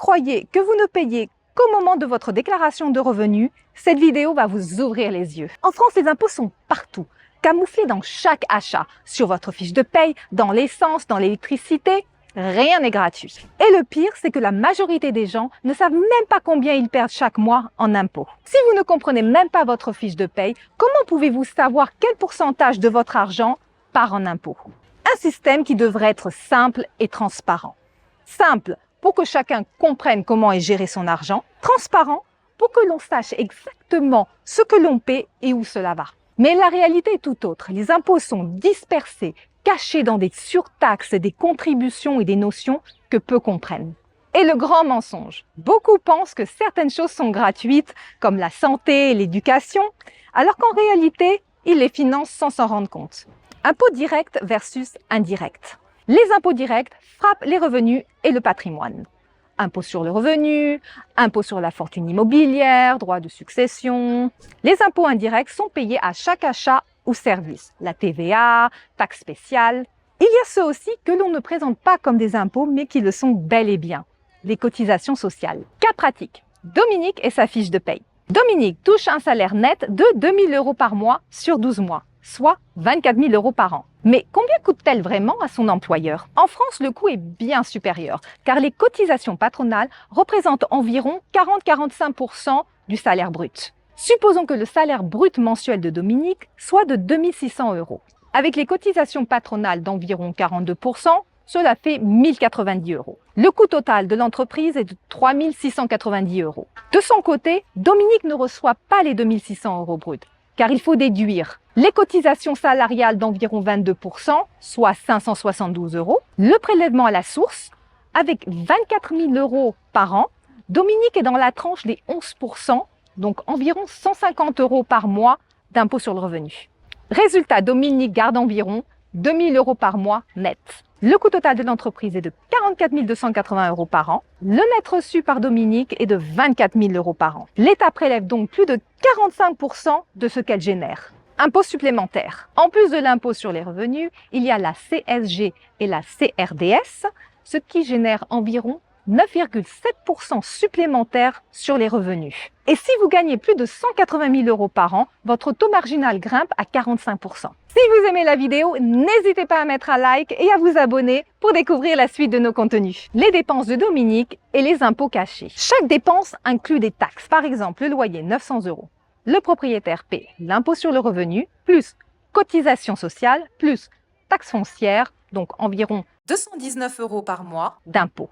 croyez que vous ne payez qu'au moment de votre déclaration de revenus, cette vidéo va vous ouvrir les yeux. En France, les impôts sont partout, camouflés dans chaque achat, sur votre fiche de paye, dans l'essence, dans l'électricité. Rien n'est gratuit. Et le pire, c'est que la majorité des gens ne savent même pas combien ils perdent chaque mois en impôts. Si vous ne comprenez même pas votre fiche de paye, comment pouvez-vous savoir quel pourcentage de votre argent part en impôts? Un système qui devrait être simple et transparent. Simple pour que chacun comprenne comment est géré son argent. Transparent pour que l'on sache exactement ce que l'on paie et où cela va. Mais la réalité est tout autre. Les impôts sont dispersés, cachés dans des surtaxes, des contributions et des notions que peu comprennent. Et le grand mensonge. Beaucoup pensent que certaines choses sont gratuites, comme la santé et l'éducation, alors qu'en réalité, ils les financent sans s'en rendre compte. Impôt direct versus indirect. Les impôts directs frappent les revenus et le patrimoine. Impôt sur le revenu, impôt sur la fortune immobilière, droit de succession. Les impôts indirects sont payés à chaque achat ou service. La TVA, taxe spéciale. Il y a ceux aussi que l'on ne présente pas comme des impôts, mais qui le sont bel et bien. Les cotisations sociales. Cas pratique. Dominique et sa fiche de paye. Dominique touche un salaire net de 2 000 € par mois sur 12 mois, soit 24 000 € par an. Mais combien coûte-t-elle vraiment à son employeur? En France, le coût est bien supérieur, car les cotisations patronales représentent environ 40-45% du salaire brut. Supposons que le salaire brut mensuel de Dominique soit de 2 600 €. Avec les cotisations patronales d'environ 42%, cela fait 1 090 €. Le coût total de l'entreprise est de 3 690 €. De son côté, Dominique ne reçoit pas les 2 600 € bruts, car il faut déduire les cotisations salariales d'environ 22%, soit 572 €, le prélèvement à la source, avec 24 000 € par an. Dominique est dans la tranche des 11%, donc environ 150 € par mois d'impôt sur le revenu. Résultat, Dominique garde environ 2 000 € par mois net. Le coût total de l'entreprise est de 44 280 € par an. Le net reçu par Dominique est de 24 000 € par an. L'État prélève donc plus de 45% de ce qu'elle génère. Impôt supplémentaire. En plus de l'impôt sur les revenus, il y a la CSG et la CRDS, ce qui génère environ 9,7% supplémentaires sur les revenus. Et si vous gagnez plus de 180 000 € par an, votre taux marginal grimpe à 45%. Si vous aimez la vidéo, n'hésitez pas à mettre un like et à vous abonner pour découvrir la suite de nos contenus. Les dépenses de Dominique et les impôts cachés. Chaque dépense inclut des taxes. Par exemple, le loyer 900 €. Le propriétaire paie l'impôt sur le revenu, plus cotisation sociale, plus taxe foncière, donc environ 219 € par mois d'impôts.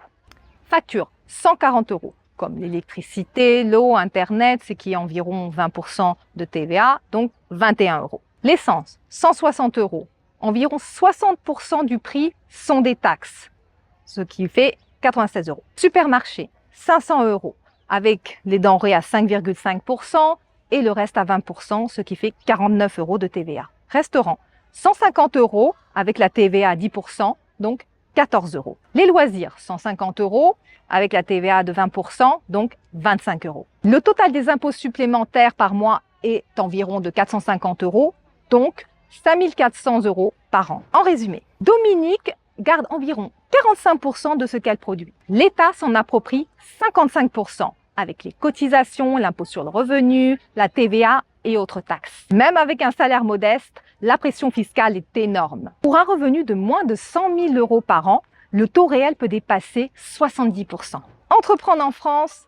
Facture 140 €, comme l'électricité, l'eau, Internet, ce qui est environ 20% de TVA, donc 21 €. L'essence, 160 €. Environ 60% du prix sont des taxes, ce qui fait 96 €. Supermarché, 500 €, avec les denrées à 5,5% et le reste à 20%, ce qui fait 49 € de TVA. Restaurant, 150 € avec la TVA à 10%, donc 14 €. Les loisirs, 150 € avec la TVA de 20%, donc 25 €. Le total des impôts supplémentaires par mois est environ de 450 €, donc 5 400 € par an. En résumé, Dominique garde environ 45% de ce qu'elle produit. L'État s'en approprie 55%, avec les cotisations, l'impôt sur le revenu, la TVA et autres taxes. Même avec un salaire modeste, la pression fiscale est énorme. Pour un revenu de moins de 100 000 € par an, le taux réel peut dépasser 70%. Entreprendre en France,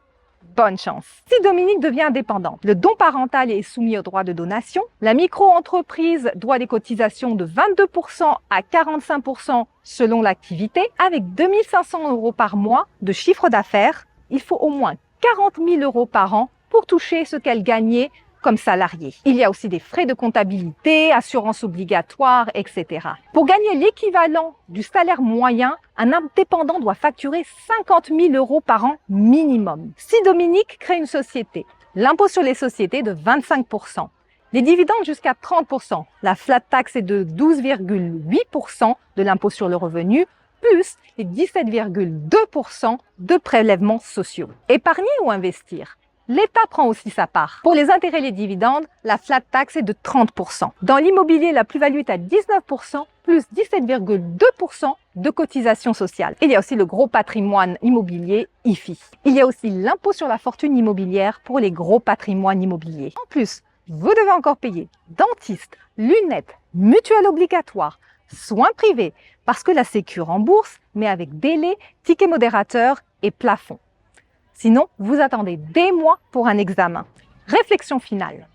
bonne chance. Si Dominique devient indépendante, le don parental est soumis au droit de donation. La micro-entreprise doit des cotisations de 22% à 45% selon l'activité. Avec 2 500 € par mois de chiffre d'affaires, il faut au moins 40 000 € par an pour toucher ce qu'elle gagnait comme salarié. Il y a aussi des frais de comptabilité, assurance obligatoire, etc. Pour gagner l'équivalent du salaire moyen, un indépendant doit facturer 50 000 € par an minimum. Si Dominique crée une société, l'impôt sur les sociétés est de 25%, les dividendes jusqu'à 30%, la flat tax est de 12,8% de l'impôt sur le revenu, plus les 17,2% de prélèvements sociaux. Épargner ou investir? L'État prend aussi sa part. Pour les intérêts et les dividendes, la flat tax est de 30%. Dans l'immobilier, la plus-value est à 19%, plus 17,2% de cotisation sociale. Il y a aussi le gros patrimoine immobilier, IFI. Il y a aussi l'impôt sur la fortune immobilière pour les gros patrimoines immobiliers. En plus, vous devez encore payer dentiste, lunettes, mutuelle obligatoire, soins privés, parce que la Sécu rembourse, mais avec délai, ticket modérateur et plafond. Sinon, vous attendez des mois pour un examen. Réflexion finale.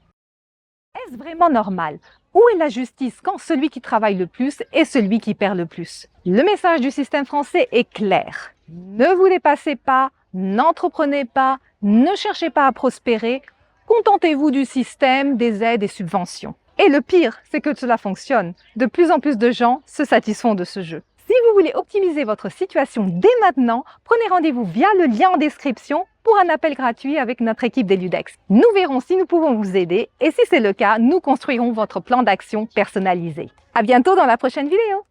Est-ce vraiment normal? Où est la justice quand celui qui travaille le plus est celui qui perd le plus? Le message du système français est clair. Ne vous dépassez pas, n'entreprenez pas, ne cherchez pas à prospérer, contentez-vous du système, des aides et subventions. Et le pire, c'est que cela fonctionne. De plus en plus de gens se satisfont de ce jeu. Si vous voulez optimiser votre situation dès maintenant, prenez rendez-vous via le lien en description pour un appel gratuit avec notre équipe d'Eludex. Nous verrons si nous pouvons vous aider et si c'est le cas, nous construirons votre plan d'action personnalisé. À bientôt dans la prochaine vidéo.